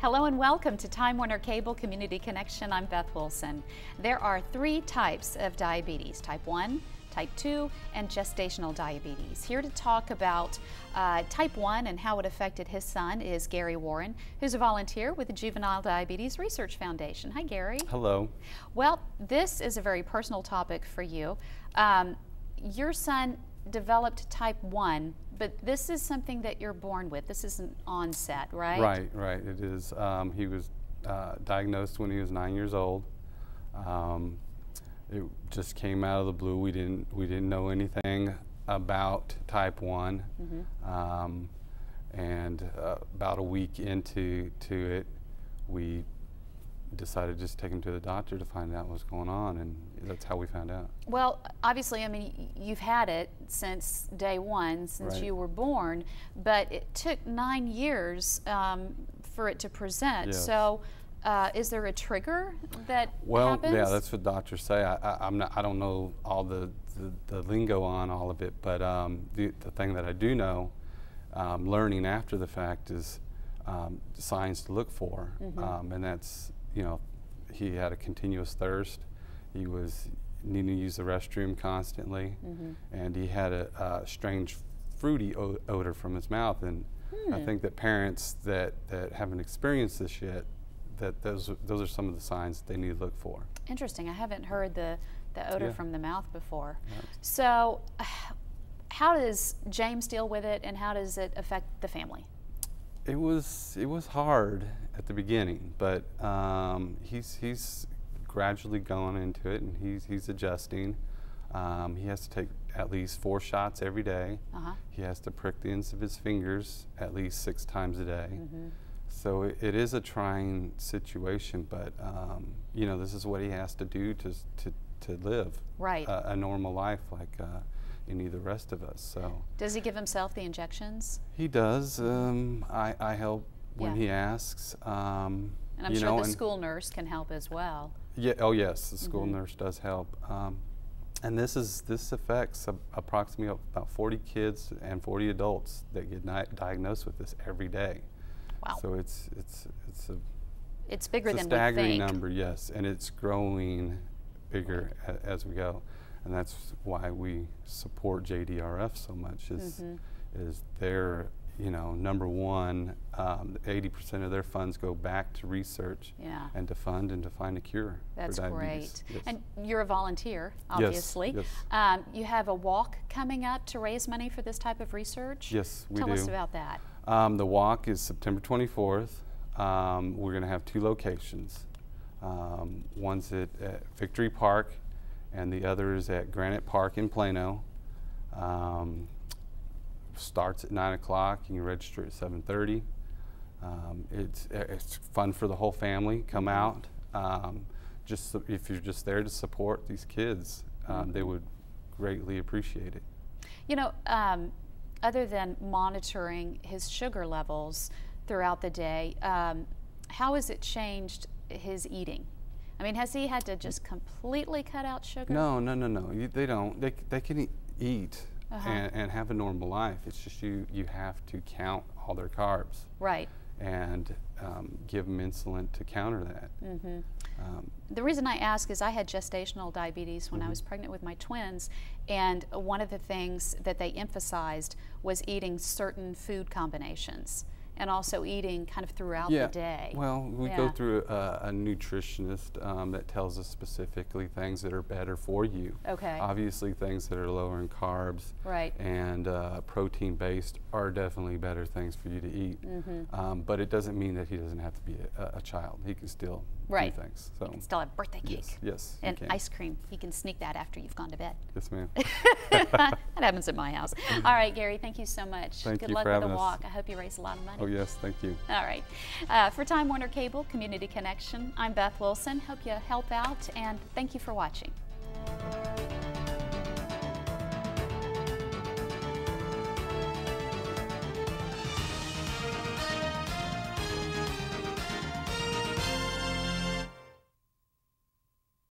Hello and welcome to Time Warner Cable Community Connection. I'm Beth Wilson. There are 3 types of diabetes: type 1, type 2, and gestational diabetes. Here to talk about type 1 and how it affected his son is Gary Warren, who's a volunteer with the Juvenile Diabetes Research Foundation. Hi, Gary. Hello. Well, this is a very personal topic for you. Your son developed type 1, but this is something that you're born with. This is an onset, right? Right. It is. He was diagnosed when he was 9 years old. It just came out of the blue. We didn't know anything about type 1, and about a week into it, we decided to just take him to the doctor to find out what's going on, and that's how we found out. Well, obviously, I mean, you've had it since day one, since Right. you were born, but it took 9 years for it to present. Yes. So, is there a trigger that Well, happens? yeah, that's what doctors say. I don't know all the lingo on all of it, but the thing that I do know, learning after the fact, is signs to look for, and that's, you know, he had a continuous thirst. He was needing to use the restroom constantly, and he had a strange fruity odor from his mouth. And I think that parents that haven't experienced this yet, that those are some of the signs that they need to look for. Interesting. I haven't heard the odor Yeah. from the mouth before. Right. So, how does James deal with it, and how does it affect the family? It was hard at the beginning, but he's gradually going into it, and he's adjusting. He has to take at least 4 shots every day. He has to prick the ends of his fingers at least 6 times a day. So it is a trying situation, but you know, this is what he has to do to live Right. a normal life like any of the rest of us. So Does he give himself the injections? he does. I help when Yeah. he asks. And I'm you sure know, the and school nurse can help as well. yeah. Oh yes, the school nurse does help. And this affects approximately about 40 kids and 40 adults that get diagnosed with this every day. Wow. So it's bigger a than we staggering think. number, yes, and it's growing bigger as we go, and that's why we support JDRF so much. Is they're, you know, number one, 80% of their funds go back to research, Yeah. and to fund and to find a cure That's for diabetes. great. Yes. And you're a volunteer, obviously. Yes. You have a walk coming up to raise money for this type of research? Yes, we do. Tell us about that. The walk is September 24th. We're going to have 2 locations. One's at Victory Park, and the other is at Granite Park in Plano. Starts at 9 o'clock. You can register at 7:30. It's fun for the whole family. Come out. If you're just there to support these kids, they would greatly appreciate it. You know, other than monitoring his sugar levels throughout the day, how has it changed his eating? I mean, has he had to just completely cut out sugar? No. They don't. They can eat and have a normal life. It's just you have to count all their carbs. Right. And give them insulin to counter that. The reason I ask is I had gestational diabetes when I was pregnant with my twins, and one of the things that they emphasized was eating certain food combinations and also eating kind of throughout the day. Well, we go through a nutritionist that tells us specifically things that are better for you. Okay. Obviously, things that are lower in carbs and protein-based are definitely better things for you to eat. But it doesn't mean that he doesn't have to be a child. He can still do things. So You can still have birthday cake. Yes. And ice cream. You can sneak that after you've gone to bed. Yes, ma'am. That happens at my house. All right, Gary, thank you so much. Thank Good you luck for with the having us. walk. I hope you raise a lot of money. Oh yes, thank you. All right. For Time Warner Cable Community Connection, I'm Beth Wilson. Hope you help out, and thank you for watching.